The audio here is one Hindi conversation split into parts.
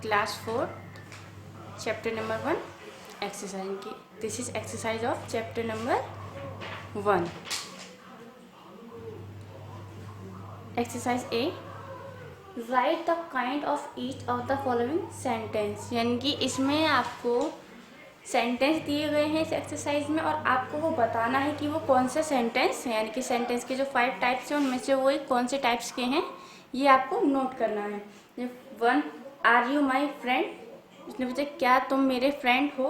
क्लास 4 चैप्टर नंबर 1 एक्सरसाइज की. This is exercise of chapter number 1. Exercise A, right the kind of each of the following sentence. यानी कि इसमें आपको सेंटेंस दिए गए हैं इस एक्सरसाइज में और आपको वो बताना है कि वो कौन से सेंटेंस हैं. यानी कि सेंटेंस के जो 5 टाइप्स हैं उनमें से वो कौन से टाइप्स के हैं ये आपको नोट करना है. 1, आर यू माई फ्रेंड. उसने पूछा क्या तुम मेरे फ्रेंड हो.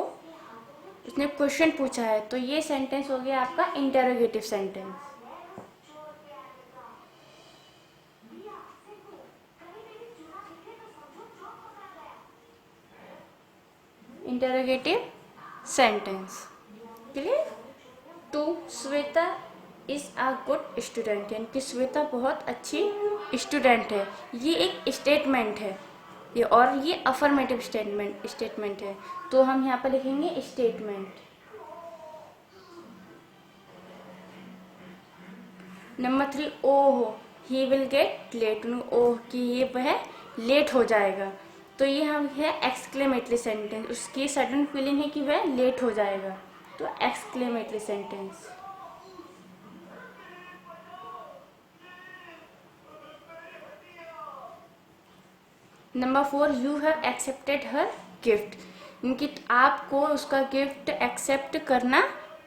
उसने क्वेश्चन पूछा है तो ये सेंटेंस हो गया आपका interrogative sentence. Interrogative sentence. Clear. 2, Shweta is a good student. यानी कि श्वेता बहुत अच्छी स्टूडेंट है. ये एक स्टेटमेंट है ये और ये अफर्मेटिव स्टेटमेंट है तो हम यहाँ पर लिखेंगे statement. Number 3, oh he will get late. Oh कि ये वह लेट हो जाएगा तो ये हम है एक्सक्लेमेटरी सेंटेंस. उसकी सडन फीलिंग है कि वह लेट हो जाएगा तो exclamatory sentence. Number 4, you have accepted her gift. इनकी आपको उसका गिफ्ट एक्सेप्ट करना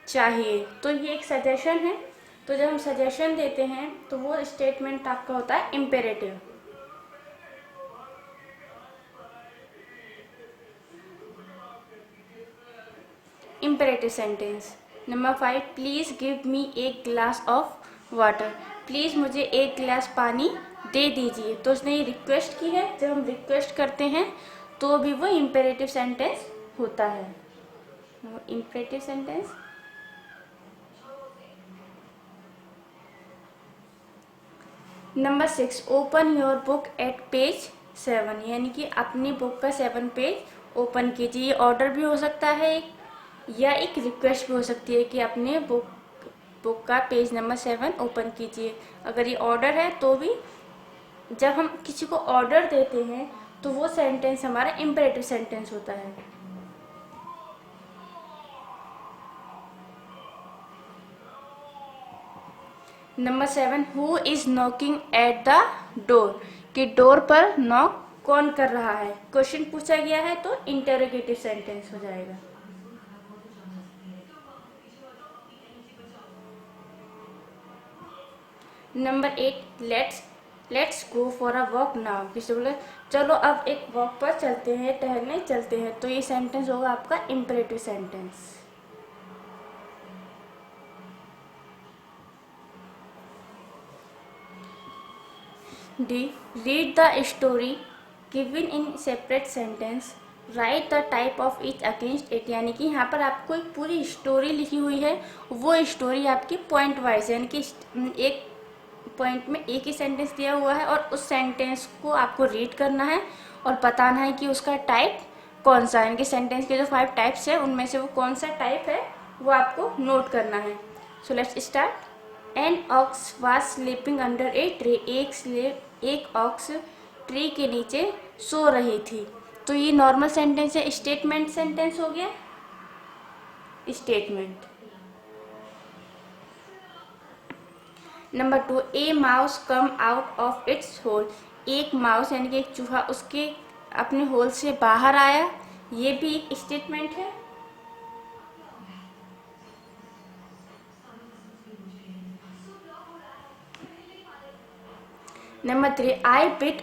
चाहिए तो ये एक सजेशन है. तो जब हम सजेशन देते हैं तो वो स्टेटमेंट आपका होता है imperative. Imperative sentence. Number 5, please give me a glass of water. Please मुझे एक गिलास पानी दे दीजिए. तो उसने ये रिक्वेस्ट की है. जब हम रिक्वेस्ट करते हैं तो भी वो इम्पेरेटिव सेंटेंस होता है. वो imperative sentence. Number 6, open your book at page 7. यानी कि अपनी बुक का 7 पेज ओपन कीजिए. ये ऑर्डर भी हो सकता है या एक रिक्वेस्ट भी हो सकती है कि अपने बुक का पेज नंबर 7 ओपन कीजिए. अगर ये ऑर्डर है तो भी जब हम किसी को ऑर्डर देते हैं तो वो सेंटेंस हमारा इम्पेरेटिव सेंटेंस होता है. Number 7, who is knocking at the door. कि डोर पर नॉक कौन कर रहा है. क्वेश्चन पूछा गया है तो इंटरोगेटिव सेंटेंस हो जाएगा. Number 8, let's go for a walk now. किसी बोले चलो अब एक वॉक पर चलते हैं, टहलने चलते हैं तो ये सेंटेंस होगा आपका imperative sentence. D, read the story given in separate sentence. Right the type of each against it. यानी कि यहाँ पर आपको एक पूरी स्टोरी लिखी हुई है. वो स्टोरी आपकी पॉइंट वाइज यानी कि एक पॉइंट में एक ही सेंटेंस दिया हुआ है और उस सेंटेंस को आपको रीड करना है और बताना है कि उसका टाइप कौन सा है. यानी कि सेंटेंस के जो 5 टाइप्स है उनमें से वो कौन सा टाइप है वो आपको नोट करना है. So let's start. An ox was sleeping under a tree. एक ऑक्स ट्री के नीचे सो रही थी. तो ये नॉर्मल सेंटेंस है. स्टेटमेंट सेंटेंस हो गया. Statement. Number 2, a mouse come out of its hole. एक माउस यानी कि एक चूहा उसके अपने होल से बाहर आया. ये भी एक स्टेटमेंट है. Number 3, it bit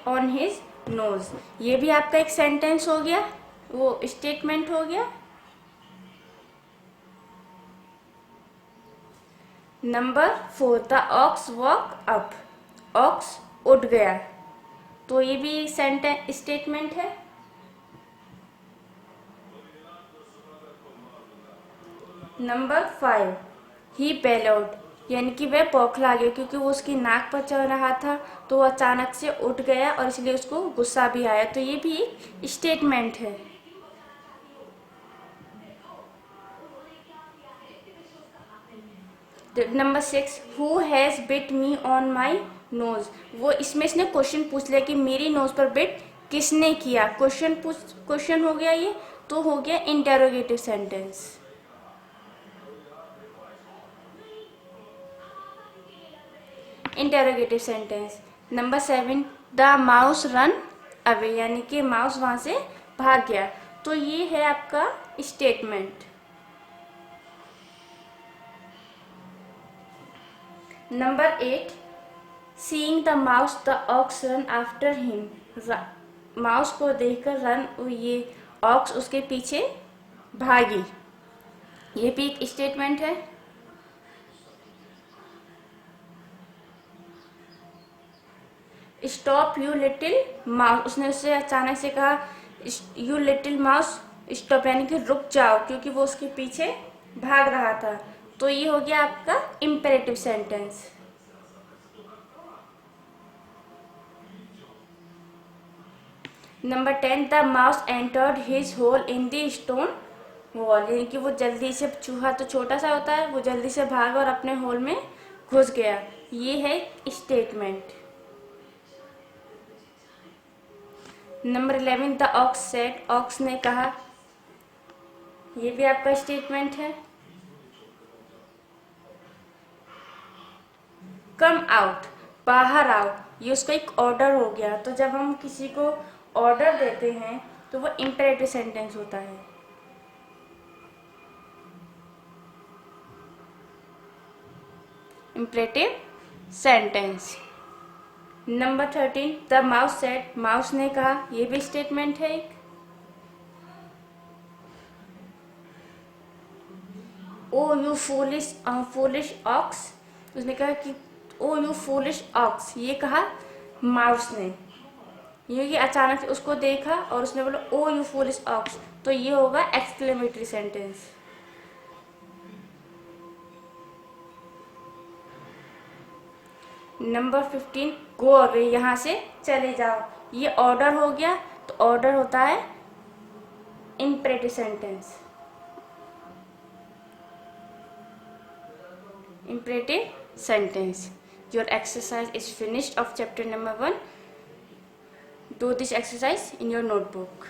on his nose. ये भी आपका एक सेंटेंस हो गया. वो स्टेटमेंट हो गया. Number 4, the ox woke up. Ox उठ गया तो ये भी सेंटेंस स्टेटमेंट है. Number 5, he bellowed. यानी कि वह बौखला गया क्योंकि वो उसकी नाक पर चढ़ रहा था तो वो अचानक से उठ गया और इसलिए उसको गुस्सा भी आया. तो ये भी एक स्टेटमेंट है. Number 6, who has bit me on my nose. वो इसमें इसने क्वेश्चन पूछ लिया कि मेरी नोज पर बिट किसने किया, क्वेश्चन हो गया ये, तो हो गया interrogative sentence. Interrogative sentence. Number 7, the mouse run away, यानी कि माउस वहां से भाग गया। तो ये है आपका statement. Number 8, seeing the mouse the ox run after him, mouse को देखकर रन, ये ऑक्स उसके पीछे भागी, ये भी एक स्टेटमेंट है। स्टॉप यू लिटिल माउस, उसने उससे अचानक से कहा यू लिटिल माउस स्टॉप, यानी कि रुक जाओ, क्योंकि वो उसके पीछे भाग रहा था। तो ये हो गया आपका imperative sentence. Number 10, the mouse entered his hole in the stone wall, यानी कि वो जल्दी से, चूहा तो छोटा सा होता है, वो जल्दी से भागा और अपने होल में घुस गया, ये है statement. Number 11, the ox said, ox ने कहा, ये भी आपका स्टेटमेंट है। कम आउट, बाहर आओ, ये उसका एक ऑर्डर हो गया। तो जब हम किसी को ऑर्डर देते हैं तो वो इम्पेरेटिव सेंटेंस होता है। Imperative sentence. Number 13, the mouse said, mouse ने कहा, ये भी स्टेटमेंट है एक। ओ यू फूलिश ऑक्स, उसने कहा कि ओ यू फूलिश ऑक्स, ये कहा माउस ने, ये अचानक से उसको देखा और उसने बोला ओ यू फूलिश ऑक्स, तो ये होगा exclamatory sentence. Number 15, go away, यहाँ से चले जाओ, ये ऑर्डर हो गया। तो ऑर्डर होता है imperative sentence. Imperative sentence. Your exercise is finished of chapter number 1. Do this exercise in your notebook.